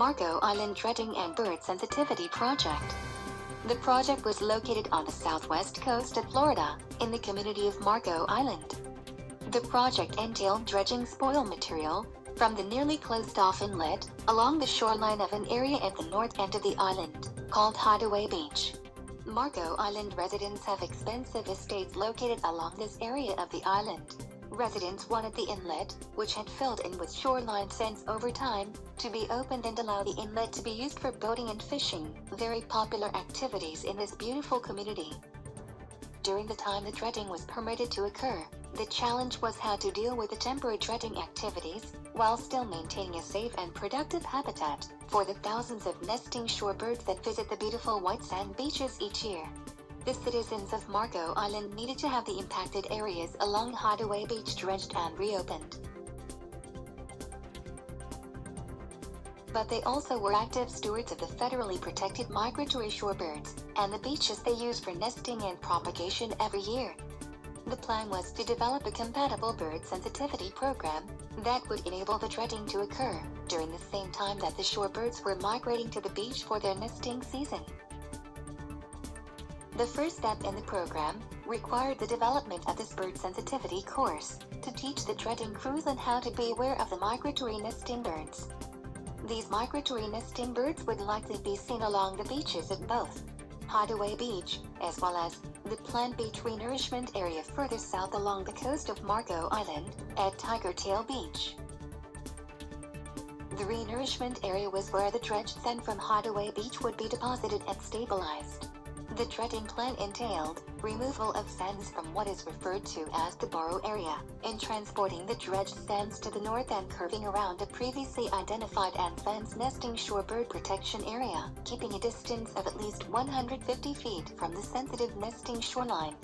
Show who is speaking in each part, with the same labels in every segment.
Speaker 1: Marco Island Dredging and Bird Sensitivity Project. The project was located on the southwest coast of Florida, in the community of Marco Island. The project entailed dredging spoil material from the nearly closed-off inlet along the shoreline of an area at the north end of the island, called Hideaway Beach. Marco Island residents have expensive estates located along this area of the island. Residents wanted the inlet, which had filled in with shoreline sands over time, to be opened and allow the inlet to be used for boating and fishing, very popular activities in this beautiful community. During the time the dredging was permitted to occur, the challenge was how to deal with the temporary dredging activities, while still maintaining a safe and productive habitat for the thousands of nesting shorebirds that visit the beautiful white sand beaches each year. The citizens of Marco Island needed to have the impacted areas along Hideaway Beach dredged and reopened. But they also were active stewards of the federally protected migratory shorebirds, and the beaches they use for nesting and propagation every year. The plan was to develop a compatible bird sensitivity program that would enable the dredging to occur during the same time that the shorebirds were migrating to the beach for their nesting season. The first step in the program required the development of this bird sensitivity course to teach the dredging crews on how to be aware of the migratory nesting birds. These migratory nesting birds would likely be seen along the beaches at both Hideaway Beach, as well as the planned beach renourishment area further south along the coast of Marco Island, at Tiger Tail Beach. The renourishment area was where the dredged sand from Hideaway Beach would be deposited and stabilized. The dredging plan entailed removal of sands from what is referred to as the borrow area, and transporting the dredged sands to the north and curving around a previously identified and fenced nesting shorebird protection area, keeping a distance of at least 150 feet from the sensitive nesting shoreline.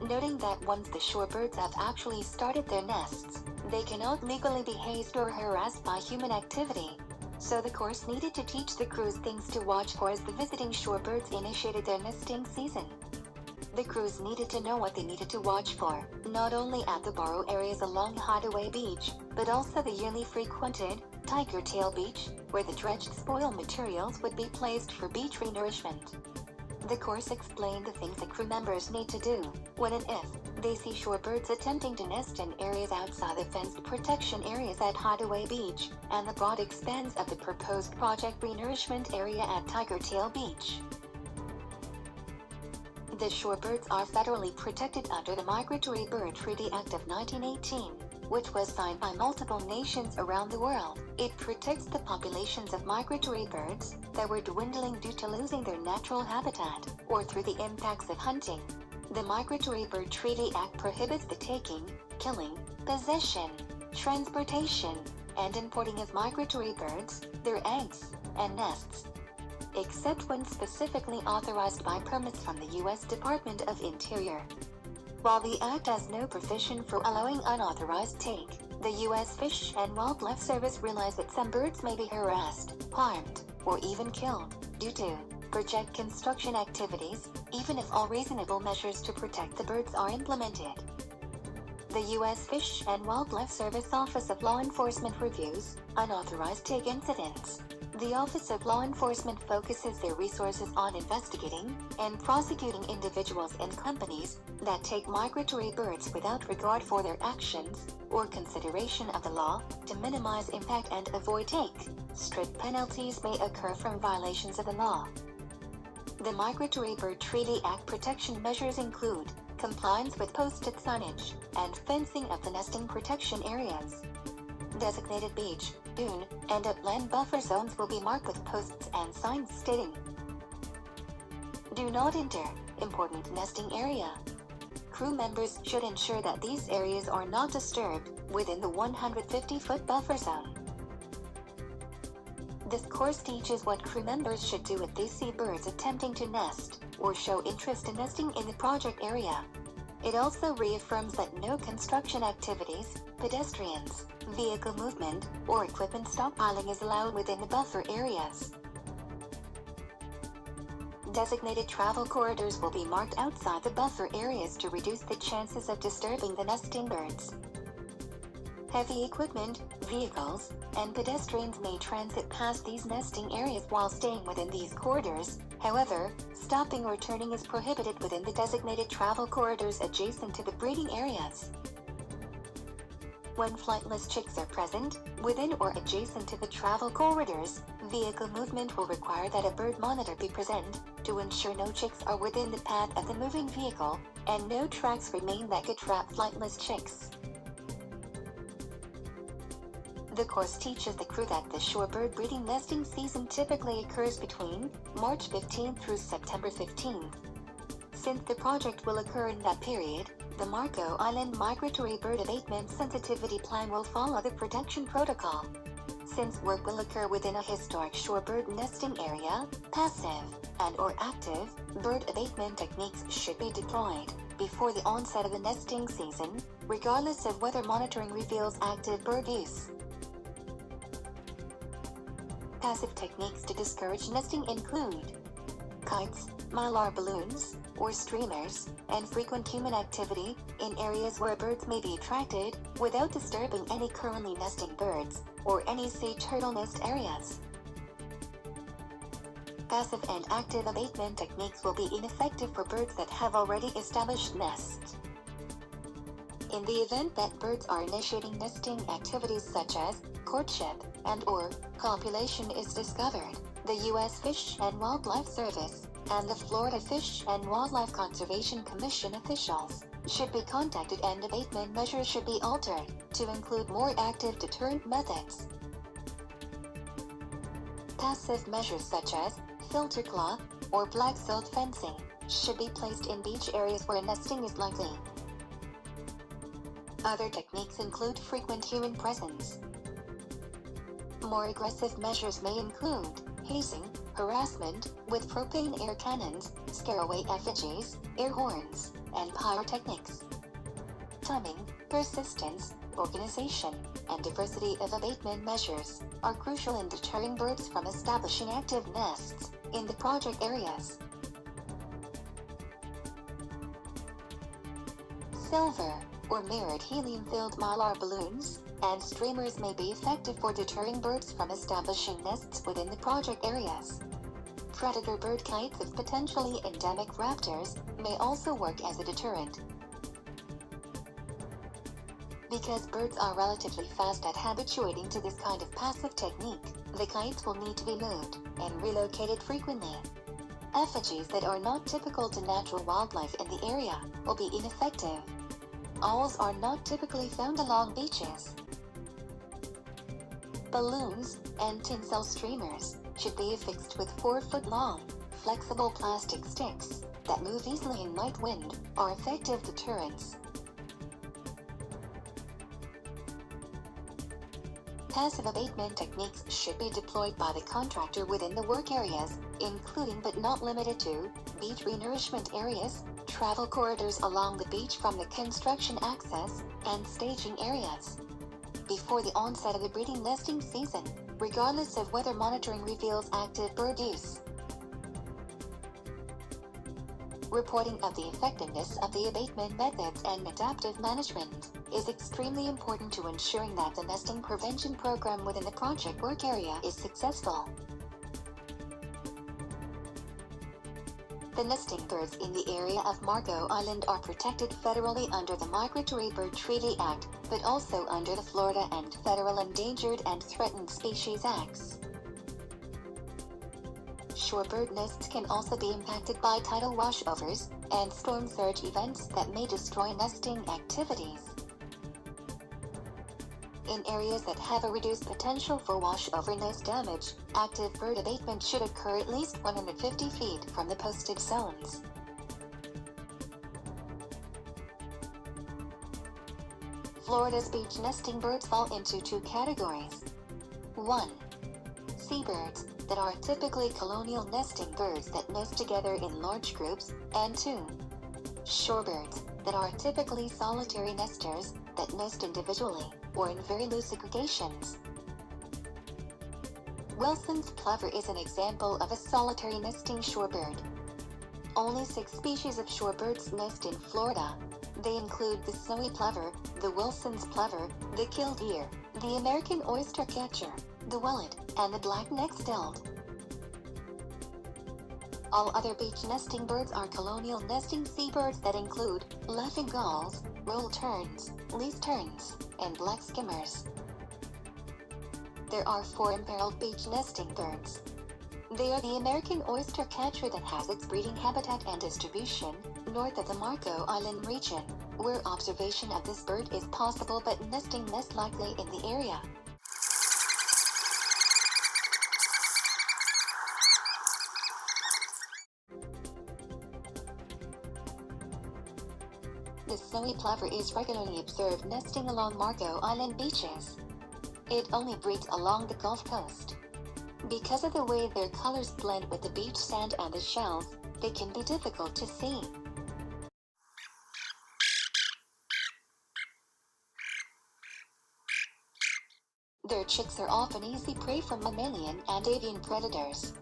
Speaker 1: Noting that once the shorebirds have actually started their nests, they cannot legally be hazed or harassed by human activity. So the course needed to teach the crews things to watch for as the visiting shorebirds initiated their nesting season. The crews needed to know what they needed to watch for, not only at the borrow areas along Hideaway Beach, but also the yearly frequented Tiger Tail Beach, where the dredged spoil materials would be placed for beach renourishment. The course explained the things the crew members need to do when and if they see shorebirds attempting to nest in areas outside the fenced protection areas at Hideaway Beach, and the broad expanse of the proposed project renourishment area at Tiger Tail Beach. The shorebirds are federally protected under the Migratory Bird Treaty Act of 1918, which was signed by multiple nations around the world. It protects the populations of migratory birds that were dwindling due to losing their natural habitat, or through the impacts of hunting. The Migratory Bird Treaty Act prohibits the taking, killing, possession, transportation, and importing of migratory birds, their eggs, and nests, except when specifically authorized by permits from the U.S. Department of Interior. While the Act has no provision for allowing unauthorized take, the U.S. Fish and Wildlife Service realized that some birds may be harassed, harmed, or even killed due to project construction activities, even if all reasonable measures to protect the birds are implemented. The U.S. Fish and Wildlife Service Office of Law Enforcement reviews unauthorized take incidents. The Office of Law Enforcement focuses their resources on investigating and prosecuting individuals and companies that take migratory birds without regard for their actions or consideration of the law. To minimize impact and avoid take, strict penalties may occur from violations of the law. The Migratory Bird Treaty Act protection measures include compliance with posted signage and fencing of the nesting protection areas. Designated beach, dune, and upland buffer zones will be marked with posts and signs stating "Do not enter, important nesting area." Crew members should ensure that these areas are not disturbed within the 150-foot buffer zone. This course teaches what crew members should do if they see birds attempting to nest or show interest in nesting in the project area. It also reaffirms that no construction activities, pedestrians, vehicle movement, or equipment stockpiling is allowed within the buffer areas. Designated travel corridors will be marked outside the buffer areas to reduce the chances of disturbing the nesting birds. Heavy equipment, vehicles, and pedestrians may transit past these nesting areas while staying within these corridors. However, stopping or turning is prohibited within the designated travel corridors adjacent to the breeding areas. When flightless chicks are present, within or adjacent to the travel corridors, vehicle movement will require that a bird monitor be present to ensure no chicks are within the path of the moving vehicle, and no tracks remain that could trap flightless chicks. The course teaches the crew that the shorebird breeding nesting season typically occurs between March 15th through September 15th. Since the project will occur in that period, the Marco Island Migratory Bird Abatement Sensitivity Plan will follow the protection protocol. Since work will occur within a historic shorebird nesting area, passive and/or active bird abatement techniques should be deployed before the onset of the nesting season, regardless of whether monitoring reveals active bird use. Passive techniques to discourage nesting include kites, mylar balloons, or streamers, and frequent human activity in areas where birds may be attracted without disturbing any currently nesting birds or any sea turtle nest areas. Passive and active abatement techniques will be ineffective for birds that have already established nests. In the event that birds are initiating nesting activities such as courtship and/or copulation is discovered, the U.S. Fish and Wildlife Service and the Florida Fish and Wildlife Conservation Commission officials should be contacted and abatement measures should be altered to include more active deterrent methods. Passive measures such as filter cloth or black silt fencing should be placed in beach areas where nesting is likely. Other techniques include frequent human presence. More aggressive measures may include hazing, harassment with propane air cannons, scare away effigies, air horns, and pyrotechnics. Timing, persistence, organization, and diversity of abatement measures are crucial in deterring birds from establishing active nests in the project areas. Silver or mirrored helium-filled mylar balloons and streamers may be effective for deterring birds from establishing nests within the project areas. Predator bird kites of potentially endemic raptors may also work as a deterrent. Because birds are relatively fast at habituating to this kind of passive technique, the kites will need to be moved and relocated frequently. Effigies that are not typical to natural wildlife in the area will be ineffective. Owls are not typically found along beaches. Balloons and tinsel streamers should be affixed with 4-foot-long, flexible plastic sticks that move easily in night wind are effective deterrents. Passive abatement techniques should be deployed by the contractor within the work areas, including but not limited to beach renourishment areas, travel corridors along the beach from the construction access, and staging areas. Before the onset of the breeding nesting season, regardless of whether monitoring reveals active bird use. Reporting of the effectiveness of the abatement methods and adaptive management is extremely important to ensuring that the nesting prevention program within the project work area is successful. The nesting birds in the area of Marco Island are protected federally under the Migratory Bird Treaty Act, but also under the Florida and Federal Endangered and Threatened Species Acts. Shorebird nests can also be impacted by tidal washovers and storm surge events that may destroy nesting activities. In areas that have a reduced potential for washover nest damage, active bird abatement should occur at least 150 feet from the posted zones. Florida's beach nesting birds fall into two categories. 1. Seabirds that are typically colonial nesting birds that nest together in large groups, and 2. Shorebirds that are typically solitary nesters that nest individually or in very loose aggregations. Wilson's plover is an example of a solitary nesting shorebird. Only 6 species of shorebirds nest in Florida. They include the snowy plover, the Wilson's plover, the killdeer, the American oyster catcher, the willet, and the black-necked stilt. All other beach nesting birds are colonial nesting seabirds that include laughing gulls, roll terns, least terns, and black skimmers. There are 4 imperiled beach nesting birds. They are the American oyster catcher that has its breeding habitat and distribution north of the Marco Island region, where observation of this bird is possible but nesting less likely in the area. The snowy plover is regularly observed nesting along Marco Island beaches. It only breeds along the Gulf Coast. Because of the way their colors blend with the beach sand and the shells, they can be difficult to see. Their chicks are often easy prey for mammalian and avian predators.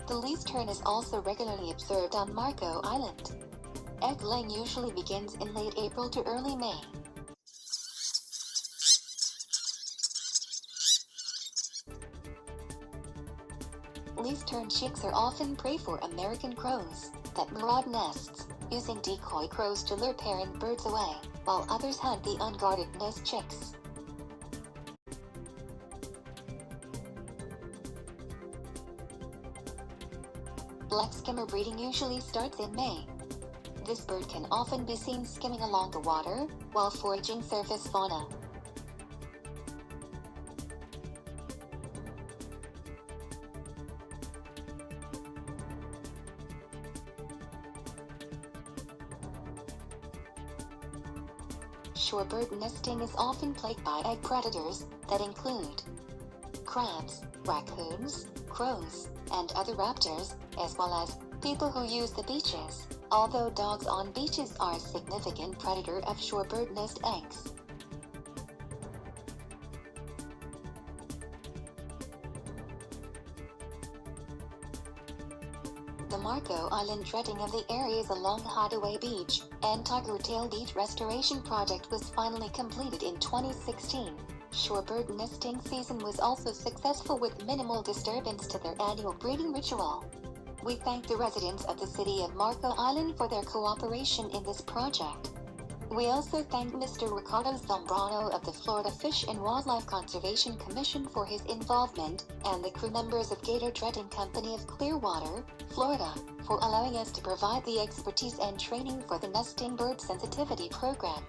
Speaker 1: The least tern is also regularly observed on Marco Island. Egg laying usually begins in late April to early May. Least tern chicks are often prey for American crows that maraud nests, using decoy crows to lure parent birds away, while others hunt the unguarded nest chicks. Black skimmer breeding usually starts in May. This bird can often be seen skimming along the water while foraging surface fauna. Shorebird nesting is often plagued by egg predators that include crabs, raccoons, crows, and other raptors, as well as people who use the beaches, although dogs on beaches are a significant predator of shorebird nest eggs. The Marco Island dredging of the areas along Hideaway Beach and Tiger Tail Beach restoration project was finally completed in 2016. Shorebird nesting season was also successful with minimal disturbance to their annual breeding ritual. We thank the residents of the city of Marco Island for their cooperation in this project. We also thank Mr. Ricardo Zambrano of the Florida Fish and Wildlife Conservation Commission for his involvement, and the crew members of Gator Dredging Company of Clearwater, Florida, for allowing us to provide the expertise and training for the nesting bird sensitivity program.